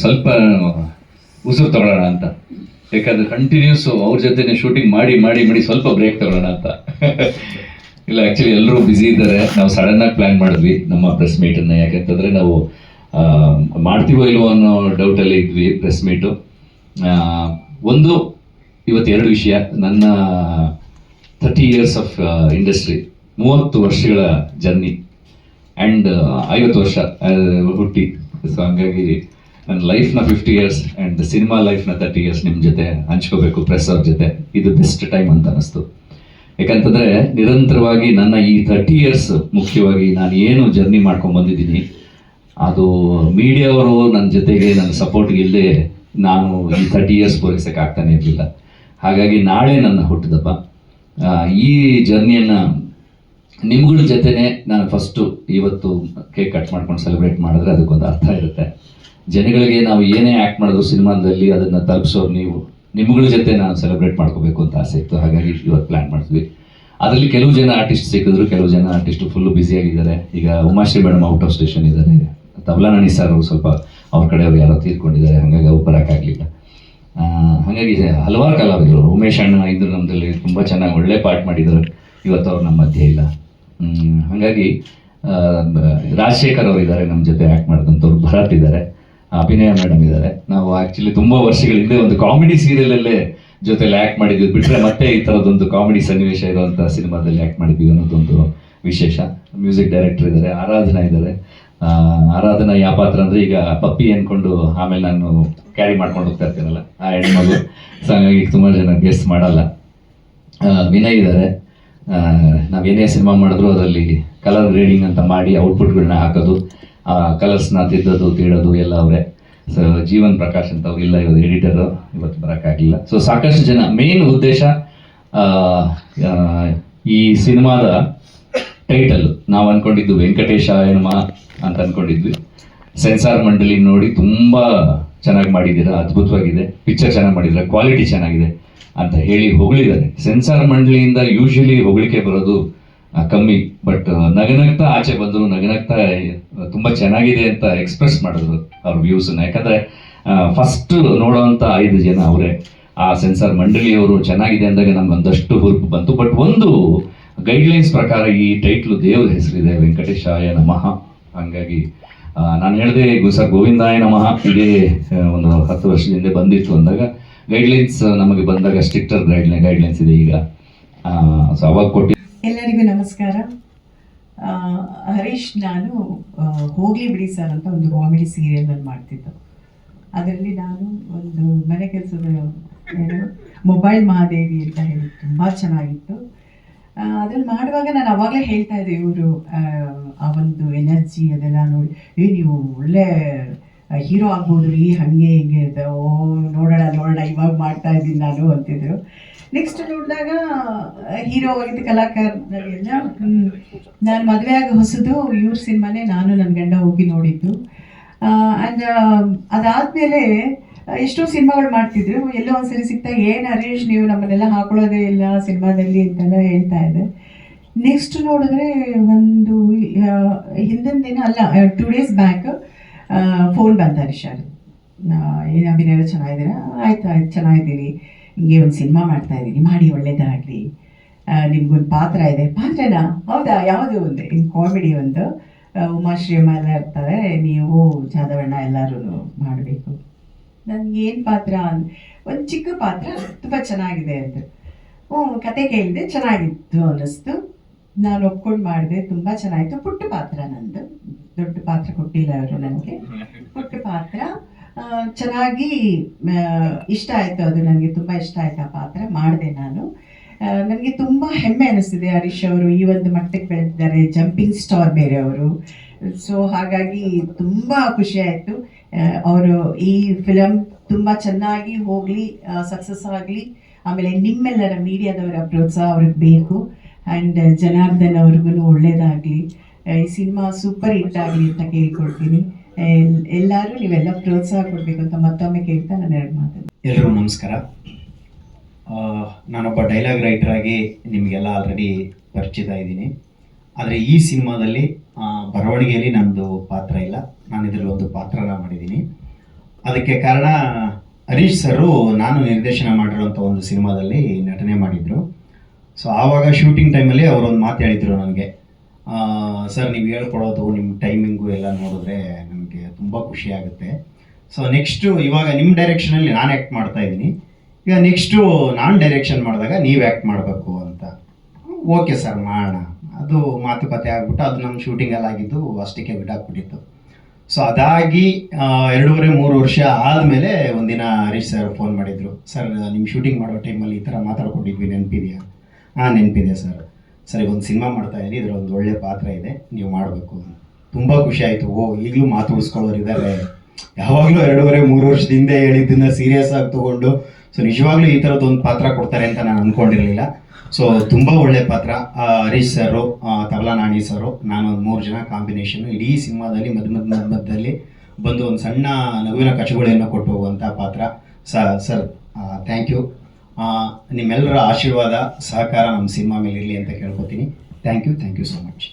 ಸ್ವಲ್ಪ ಉಸಿರು ತಗೊಳ್ಳೋಣ ಅಂತ. ಯಾಕಂದ್ರೆ ಕಂಟಿನ್ಯೂಸ್ ಅವ್ರ ಜೊತೆನೆ ಶೂಟಿಂಗ್ ಮಾಡಿ ಮಾಡಿ ಮಾಡಿ ಸ್ವಲ್ಪ ಬ್ರೇಕ್ ತಗೊಳ್ಳೋಣ ಅಂತ. ಇಲ್ಲ, ಆ್ಯಕ್ಚುಲಿ ಎಲ್ಲರೂ ಬ್ಯುಸಿ ಇದ್ದಾರೆ. ನಾವು ಸಡನ್ನಾಗಿ ಪ್ಲ್ಯಾನ್ ಮಾಡಿದ್ವಿ ನಮ್ಮ ಪ್ರೆಸ್ ಮೀಟನ್ನು. ಯಾಕೆಂತಂದರೆ ನಾವು ಮಾಡ್ತೀವೋ ಇಲ್ವೋ ಅನ್ನೋ ಡೌಟಲ್ಲಿ ಇದ್ವಿ ಪ್ರೆಸ್ ಮೀಟು. ಒಂದು ಇವತ್ತು ಎರಡು ವಿಷಯ. ನನ್ನ 30 years ಆಫ್ ಇಂಡಸ್ಟ್ರಿ, 30 ವರ್ಷಗಳ ಜರ್ನಿ ಆ್ಯಂಡ್ 50 ವರ್ಷ ಹುಟ್ಟಿ. ಸೊ ಹಂಗಾಗಿ ನನ್ನ ಲೈಫ್ನ 50 years ಆ್ಯಂಡ್ ಸಿನಿಮಾ ಲೈಫ್ನ 30 years ನಿಮ್ಮ ಜೊತೆ ಹಂಚ್ಕೋಬೇಕು, ಪ್ರೆಸ್ ಅವ್ರ ಜೊತೆ. ಇದು ಬೆಸ್ಟ್ ಟೈಮ್ ಅಂತ ಅನ್ನಿಸ್ತು. ಯಾಕಂತಂದರೆ ನಿರಂತರವಾಗಿ ನನ್ನ ಈ 30 years ಮುಖ್ಯವಾಗಿ ನಾನು ಏನು ಜರ್ನಿ ಮಾಡ್ಕೊಂಡು ಬಂದಿದ್ದೀನಿ, ಅದು ಮೀಡಿಯಾವರು ನನ್ನ ಜೊತೆಗೆ ನನ್ನ ಸಪೋರ್ಟ್ಗೆ ಇಲ್ಲದೆ ನಾನು ಈ 30 years ಪೂರೈಸೋಕ್ಕೆ ಆಗ್ತಾನೆ ಇರಲಿಲ್ಲ. ಹಾಗಾಗಿ ನಾಳೆ ನನ್ನ ಹುಟ್ಟಿದಬ್ಬ. ಈ ಜರ್ನಿಯನ್ನು ನಿಮ್ಗಳ ಜೊತೆನೇ ನಾನು ಫಸ್ಟು ಇವತ್ತು ಕೇಕ್ ಕಟ್ ಮಾಡ್ಕೊಂಡು ಸೆಲೆಬ್ರೇಟ್ ಮಾಡಿದ್ರೆ ಅದಕ್ಕೊಂದು ಅರ್ಥ ಇರುತ್ತೆ. ಜನಗಳಿಗೆ ನಾವು ಏನೇ ಆ್ಯಕ್ಟ್ ಮಾಡಿದ್ರು ಸಿನಿಮಾದಲ್ಲಿ ಅದನ್ನು ತಲುಪಿಸೋರು ನೀವು. ನಿಮ್ಗಳ ಜೊತೆ ನಾನು ಸೆಲೆಬ್ರೇಟ್ ಮಾಡ್ಕೋಬೇಕು ಅಂತ ಆಸೆ ಇತ್ತು. ಹಾಗಾಗಿ ಇವತ್ತು ಪ್ಲ್ಯಾನ್ ಮಾಡಿದ್ವಿ. ಅದರಲ್ಲಿ ಕೆಲವು ಜನ ಆರ್ಟಿಸ್ಟ್ ಸಿಕ್ಕಿದ್ರು, ಕೆಲವು ಜನ ಆರ್ಟಿಸ್ಟು ಫುಲ್ಲು ಬ್ಯುಸಿಯಾಗಿದ್ದಾರೆ. ಈಗ Umashree madam out of station ಇದ್ದಾರೆ. ತಬಲಾ ನಣಿ ಸರ್ ಸ್ವಲ್ಪ ಅವ್ರ ಕಡೆಯವ್ರು ಯಾರೋ ತೀರ್ಕೊಂಡಿದ್ದಾರೆ, ಹಾಗಾಗಿ ಅವ್ರು ಬರೋಕ್ಕಾಗಲಿಲ್ಲ. ಹಾಗಾಗಿ ಹಲವಾರು ಕಲಾವಿದರು, ಉಮೇಶ್ ಅಣ್ಣ ಇದ್ರು ನಮ್ಮದಲ್ಲಿ, ತುಂಬ ಚೆನ್ನಾಗಿ ಒಳ್ಳೆ ಪಾರ್ಟ್ ಮಾಡಿದರು. ಇವತ್ತು ಅವ್ರು ನಮ್ಮ ಮಧ್ಯೆ ಇಲ್ಲ. ಹಾಗಾಗಿ ರಾಜಶೇಖರ್ ಅವರು ಇದ್ದಾರೆ ನಮ್ಮ ಜೊತೆ ಆ್ಯಕ್ಟ್ ಮಾಡಿದಂಥವ್ರು, ಭರತ್ ಇದ್ದಾರೆ, ಅಭಿನಯ ಮೇಡಮ್ ಇದ್ದಾರೆ. ನಾವು ಆ್ಯಕ್ಚುಲಿ ತುಂಬ ವರ್ಷಗಳ ಹಿಂದೆ ಒಂದು ಕಾಮಿಡಿ ಸೀರಿಯಲಲ್ಲೇ ಜೊತೆಲಿ ಆ್ಯಕ್ಟ್ ಮಾಡಿದ್ವಿ. ಬಿಟ್ಟರೆ ಮತ್ತೆ ಈ ಥರದೊಂದು ಕಾಮಿಡಿ ಸನ್ನಿವೇಶ ಇರುವಂಥ ಸಿನಿಮಾದಲ್ಲಿ ಆ್ಯಕ್ಟ್ ಮಾಡಿದ್ವಿ ಅನ್ನೋದೊಂದು ವಿಶೇಷ. ಮ್ಯೂಸಿಕ್ ಡೈರೆಕ್ಟರ್ ಇದ್ದಾರೆ, ಆರಾಧನಾ ಇದ್ದಾರೆ. ಆರಾಧನಾ ಯಾವ ಪಾತ್ರ ಅಂದರೆ ಈಗ ಪಪ್ಪಿ ಅಂದ್ಕೊಂಡು ಆಮೇಲೆ ನಾನು ಕ್ಯಾರಿ ಮಾಡ್ಕೊಂಡು ಹೋಗ್ತಾ ಇರ್ತೀನಲ್ಲ ಆ ಹೆಣ್ಮಗು. ಸೊ ಹಾಗಾಗಿ ತುಂಬ ಜನ ಗೆಸ್ ಮಾಡಲ್ಲ. ವಿನಯ್ ಇದ್ದಾರೆ. ನಾವೇನೇ ಸಿನಿಮಾ ಮಾಡಿದ್ರು ಅದರಲ್ಲಿ ಕಲರ್ ಗ್ರೇಡಿಂಗ್ ಅಂತ ಮಾಡಿ ಔಟ್ಪುಟ್ಗಳನ್ನ ಹಾಕೋದು, ಕಲರ್ಸ್ನ ತಿದ್ದೋದು ತೀಡೋದು ಎಲ್ಲ ಅವರೇ. ಸೊ ಜೀವನ್ ಪ್ರಕಾಶ್ ಅಂತ ಅವ್ರಿಲ್ಲ, ಇವತ್ತು ಎಡಿಟರು, ಇವತ್ತು ಬರೋಕ್ಕಾಗಲಿಲ್ಲ. ಸೊ ಸಾಕಷ್ಟು ಜನ. ಮೇನ್ ಉದ್ದೇಶ ಈ ಸಿನಿಮಾದ ಟೈಟಲ್ ನಾವು ಅಂದ್ಕೊಂಡಿದ್ದು ವೆಂಕಟೇಶಾಯ ನಮಃ ಅಂತ ಅಂದ್ಕೊಂಡಿದ್ವಿ. ಸೆನ್ಸಾರ್ ಮಂಡಳಿ ನೋಡಿ ತುಂಬ ಚೆನ್ನಾಗಿ ಮಾಡಿದ್ದೀರಾ, ಅದ್ಭುತವಾಗಿದೆ, ಪಿಕ್ಚರ್ ಚೆನ್ನಾಗಿ ಮಾಡಿದ್ದೀರಾ, ಕ್ವಾಲಿಟಿ ಚೆನ್ನಾಗಿದೆ ಅಂತ ಹೇಳಿ ಹೊಗಳಿದ್ದಾರೆ. ಸೆನ್ಸಾರ್ ಮಂಡಳಿಯಿಂದ ಯೂಶಲಿ ಹೊಗಳಿಕೆ ಬರೋದು ಕಮ್ಮಿ, ಬಟ್ ನಗನಗ್ತಾ ಆಚೆ ಬಂದರು, ನಗನಗ್ತಾ ತುಂಬ ಚೆನ್ನಾಗಿದೆ ಅಂತ ಎಕ್ಸ್ಪ್ರೆಸ್ ಮಾಡಿದ್ರು ಅವ್ರ ವ್ಯೂಸನ್ನ. ಯಾಕಂದರೆ ಫಸ್ಟ್ ನೋಡೋವಂಥ 5 ಜನ ಅವರೇ. ಆ ಸೆನ್ಸಾರ್ ಮಂಡಳಿಯವರು ಚೆನ್ನಾಗಿದೆ ಅಂದಾಗ ನಮ್ಗೆ ಒಂದಷ್ಟು ಹುರುಪು ಬಂತು. ಬಟ್ ಒಂದು ಗೈಡ್ಲೈನ್ಸ್ ಪ್ರಕಾರ ಈ ಟೈಟ್ಲು ದೇವ್ರ ಹೆಸರಿದೆ, ವೆಂಕಟೇಶಾಯ ನಮಃ. ಹಾಗಾಗಿ ನಾನು ಹೇಳಿದೆ ಸರ್ ಗೋವಿಂದಾಯ ನಮಃ ಇದೇ ಒಂದು 10 ವರ್ಷದಿಂದ ಬಂದಿತ್ತು ಅಂದಾಗ ಗೈಡ್ಲೈನ್ಸ್ ನಮಗೆ ಬಂದಾಗ ಸ್ಟ್ರಿಕ್ಟರ್ ಗೈಡ್ಲೈನ್ಸ್ ಇದೆ ಈಗ. ಸೊ ಅವಾಗ ಕೊಟ್ಟು ಎಲ್ಲರಿಗೂ ನಮಸ್ಕಾರ. ಹರೀಶ್, ನಾನು ಹೋಗ್ಲಿ ಬಿಡಿ ಸರ್ ಅಂತ ಒಂದು ಕಾಮಿಡಿ ಸೀರಿಯಲ್ನಲ್ಲಿ ಮಾಡ್ತಿದ್ದು. ಅದರಲ್ಲಿ ನಾನು ಒಂದು ಮನೆ ಕೆಲಸದ ಮೊಬೈಲ್ ಮಹಾದೇವಿ ಅಂತ ಹೇಳಿ ತುಂಬ ಚೆನ್ನಾಗಿತ್ತು. ಅದ್ರಲ್ಲಿ ಮಾಡುವಾಗ ನಾನು ಅವಾಗಲೇ ಹೇಳ್ತಾ ಇದ್ದೆ, ಇವರು ಆ ಒಂದು ಎನರ್ಜಿ ಅದೆಲ್ಲ ನೋಡಿ ನೀವು ಒಳ್ಳೆ ಹೀರೋ ಆಗ್ಬೋದು ರೀ, ಹಾಗೆ ಹಿಂಗೆ ಅಂತ. ನೋಡೋಣ ಇವಾಗ ಮಾಡ್ತಾ ಇದ್ದೀನಿ ನಾನು ಅಂತಿದ್ರು. ನೆಕ್ಸ್ಟ್ ನೋಡಿದಾಗ ಹೀರೋ ಆಗಿದ್ದು ಕಲಾಕಾರರೆಲ್ಲ ನಾನು ಮದುವೆ ಆಗಿ ಹೊಸದು ಇವ್ರ ಸಿನಿಮಾನೇ ನಾನು ನನ್ನ ಗಂಡ ಹೋಗಿ ನೋಡಿದ್ದು. ಆ್ಯಂಡ್ ಅದಾದಮೇಲೆ ಎಷ್ಟೋ ಸಿನಿಮಾಗಳು ಮಾಡ್ತಿದ್ರು. ಎಲ್ಲೋ ಒಂದ್ಸರಿ ಸಿಗ್ತಾ ಏನು ಹರೀಶ್ ನೀವು ನಮ್ಮನ್ನೆಲ್ಲ ಹಾಕೊಳ್ಳೋದೇ ಇಲ್ಲ ಸಿನಿಮಾದಲ್ಲಿ ಅಂತೆಲ್ಲ ಹೇಳ್ತಾ ಇದೆ. ನೆಕ್ಸ್ಟ್ ನೋಡಿದ್ರೆ ಒಂದು ಹಿಂದಿನ ದಿನ ಅಲ್ಲ 2 days ಬ್ಯಾಕ್ ಫೋನ್ ಬಂತ, ಹರೀಶ್ ಅವರು ಏನು ಅಭಿನಯ ಚೆನ್ನಾಗಿದ್ದೀರಾ? ಆಯ್ತು ಚೆನ್ನಾಗಿದ್ದೀನಿ, ಹಿಂಗೆ ಒಂದು ಸಿನಿಮಾ ಮಾಡ್ತಾ ಇದ್ದೀನಿ, ಮಾಡಿ ಒಳ್ಳೇದಾಗಲಿ, ನಿಮ್ಗೊಂದು ಪಾತ್ರ ಇದೆ. ಪಾತ್ರನಾ? ಹೌದಾ, ಯಾವುದು? ಒಂದು ಇನ್ನು ಕಾಮಿಡಿ ಒಂದು ಉಮಾಶ್ರೀ ಅಮ್ಮ ಎಲ್ಲ ಇರ್ತಾರೆ, ನೀವು ಜಾದವಣ್ಣ ಎಲ್ಲರೂ ಮಾಡಬೇಕು. ನನಗೆ ಏನು ಪಾತ್ರ? ಒಂದು ಚಿಕ್ಕ ಪಾತ್ರ, ತುಂಬ ಚೆನ್ನಾಗಿದೆ ಅಂತ. ಕತೆ ಕೇಳಿದೆ, ಚೆನ್ನಾಗಿತ್ತು ಅನ್ನಿಸ್ತು. ನಾನು ಒಪ್ಕೊಂಡು ಮಾಡಿದೆ, ತುಂಬ ಚೆನ್ನಾಗಿತ್ತು. ಪುಟ್ಟ ಪಾತ್ರ ನಂದು, ದೊಡ್ಡ ಪಾತ್ರ ಕೊಟ್ಟಿಲ್ಲ ಅವರು ನನಗೆ. ಪುಟ್ಟ ಪಾತ್ರ ಚೆನ್ನಾಗಿ ಇಷ್ಟ ಆಯಿತು, ಅದು ನನಗೆ ತುಂಬ ಇಷ್ಟ ಆಯಿತು ಆ ಪಾತ್ರ. ಮಾಡಿದೆ ನಾನು. ನನಗೆ ತುಂಬ ಹೆಮ್ಮೆ ಅನ್ನಿಸ್ತಿದೆ, ಹರೀಶ್ ಅವರು ಈ ಒಂದು ಮಟ್ಟಕ್ಕೆ ಬೆಳೆದಿದ್ದಾರೆ, ಜಂಪಿಂಗ್ ಸ್ಟಾರ್ ಬೇರೆ ಅವರು. ಸೊ ಹಾಗಾಗಿ ತುಂಬ ಖುಷಿ ಆಯಿತು. ಅವರು ಈ ಫಿಲಮ್ ತುಂಬ ಚೆನ್ನಾಗಿ ಹೋಗಲಿ, ಸಕ್ಸಸ್ ಆಗಲಿ. ಆಮೇಲೆ ನಿಮ್ಮೆಲ್ಲರ ಮೀಡಿಯಾದವರ ಪ್ರೋತ್ಸಾಹ ಅವ್ರಿಗೆ ಬೇಕು. ಆ್ಯಂಡ್ ಜನಾರ್ದನ್ ಅವ್ರಿಗೂ ಒಳ್ಳೇದಾಗಲಿ, ಈ ಸಿನಿಮಾ ಸೂಪರ್ ಹಿಟ್ ಆಗಲಿ ಅಂತ ಕೇಳ್ಕೊಳ್ತೀನಿ. ಎಲ್ಲರೂ ನೀವೆಲ್ಲ ಪ್ರೋತ್ಸಾಹ ಕೊಡಬೇಕು ಅಂತ ಮತ್ತೊಮ್ಮೆ ಕೇಳ್ತಾ ನಾನು 2 ಮಾತು. ಎಲ್ರಿಗೂ ನಮಸ್ಕಾರ. ನಾನೊಬ್ಬ ಡೈಲಾಗ್ ರೈಟರ್ ಆಗಿ ನಿಮಗೆಲ್ಲ ಆಲ್ರೆಡಿ ಪರಿಚಿತ ಇದ್ದೀನಿ. ಆದರೆ ಈ ಸಿನಿಮಾದಲ್ಲಿ ಬರವಣಿಗೆಯಲ್ಲಿ ನಂದು ಪಾತ್ರ ಇಲ್ಲ. ನಾನು ಇದರಲ್ಲಿ ಒಂದು ಪಾತ್ರನ ಮಾಡಿದ್ದೀನಿ. ಅದಕ್ಕೆ ಕಾರಣ ಹರೀಶ್ ಸರು ನಾನು ನಿರ್ದೇಶನ ಮಾಡಿರೋಂಥ ಒಂದು ಸಿನಿಮಾದಲ್ಲಿ ನಟನೆ ಮಾಡಿದರು. ಸೊ ಆವಾಗ ಶೂಟಿಂಗ್ ಟೈಮಲ್ಲಿ ಅವರೊಂದು ಮಾತು ಹೇಳಿದರು ನನಗೆ, ಸರ್ ನೀವು ಹೇಳ್ಕೊಡೋದು ನಿಮ್ಮ ಟೈಮಿಂಗು ಎಲ್ಲ ನೋಡಿದ್ರೆ ನನಗೆ ತುಂಬ ಖುಷಿ ಆಗುತ್ತೆ. ಸೊ ನೆಕ್ಸ್ಟು ಇವಾಗ ನಿಮ್ಮ ಡೈರೆಕ್ಷನಲ್ಲಿ ನಾನು ಆ್ಯಕ್ಟ್ ಮಾಡ್ತಾ ಇದ್ದೀನಿ, ಈಗ ನೆಕ್ಸ್ಟು ನಾನು ಡೈರೆಕ್ಷನ್ ಮಾಡಿದಾಗ ನೀವು ಆ್ಯಕ್ಟ್ ಮಾಡಬೇಕು ಅಂತ. ಓಕೆ ಸರ್ ಮಾಡೋಣ. ಅದು ಮಾತುಕತೆ ಆಗ್ಬಿಟ್ಟು ಅದು ನಮ್ಮ ಶೂಟಿಂಗಲ್ಲಿ ಆಗಿದ್ದು ಅಷ್ಟಕ್ಕೆ ಬಿಟ್ಟಾಕ್ಬಿಟ್ಟಿತ್ತು. ಸೊ ಅದಾಗಿ 2.5-3 ವರ್ಷ ಆದಮೇಲೆ ಒಂದಿನ ಹರೀಶ್ ಸರ್ ಫೋನ್ ಮಾಡಿದರು, ಸರ್ ನಿಮ್ಮ ಶೂಟಿಂಗ್ ಮಾಡೋ ಟೈಮಲ್ಲಿ ಈ ಥರ ಮಾತಾಡ್ಕೊಂಡಿದ್ವಿ, ನೆನಪಿದೆಯಾ? ಹಾಂ ನೆನಪಿದೆ ಸರ್. ಸರಿ, ಒಂದು ಸಿನಿಮಾ ಮಾಡ್ತಾ ಇದ್ದೀನಿ, ಇದರ ಒಂದು ಒಳ್ಳೆ ಪಾತ್ರ ಇದೆ, ನೀವು ಮಾಡಬೇಕು. ತುಂಬ ಖುಷಿ ಆಯಿತು. ಈಗಲೂ ಮಾತು ಉಳಿಸ್ಕೊಳ್ಳೋರು ಇದ್ದಾರೆ. ಯಾವಾಗಲೂ 2.5-3 ವರ್ಷದ ಹಿಂದೆ ಹೇಳಿದ್ದನ್ನ ಸೀರಿಯಸ್ ಆಗಿ ತೊಗೊಂಡು ಸೊ ನಿಜವಾಗ್ಲೂ ಈ ಥರದ್ದು ಒಂದು ಪಾತ್ರ ಕೊಡ್ತಾರೆ ಅಂತ ನಾನು ಅಂದ್ಕೊಂಡಿರಲಿಲ್ಲ. ಸೊ ತುಂಬ ಒಳ್ಳೆ ಪಾತ್ರ. ಹರೀಶ್ ಸರು, ತಬಲಾ ನಾಣಿ ಸರು, ನಾನೊಂದು 3 ಜನ ಕಾಂಬಿನೇಷನ್ನು ಇಡೀ ಸಿನಿಮಾದಲ್ಲಿ ಮಧ್ಯದಲ್ಲಿ ಬಂದು ಒಂದು ಸಣ್ಣ ನಗುವಿನ ಕಚಗುಳಿಯನ್ನು ಕೊಟ್ಟು ಹೋಗುವಂಥ ಪಾತ್ರ. Sir thank you. ನಿಮ್ಮೆಲ್ಲರ ಆಶೀರ್ವಾದ ಸಹಕಾರ ನಮ್ಮ ಸಿನಿಮಾ ಮೇಲೆ ಇರಲಿ ಅಂತ ಕೇಳ್ಕೊತೀನಿ. Thank you so much.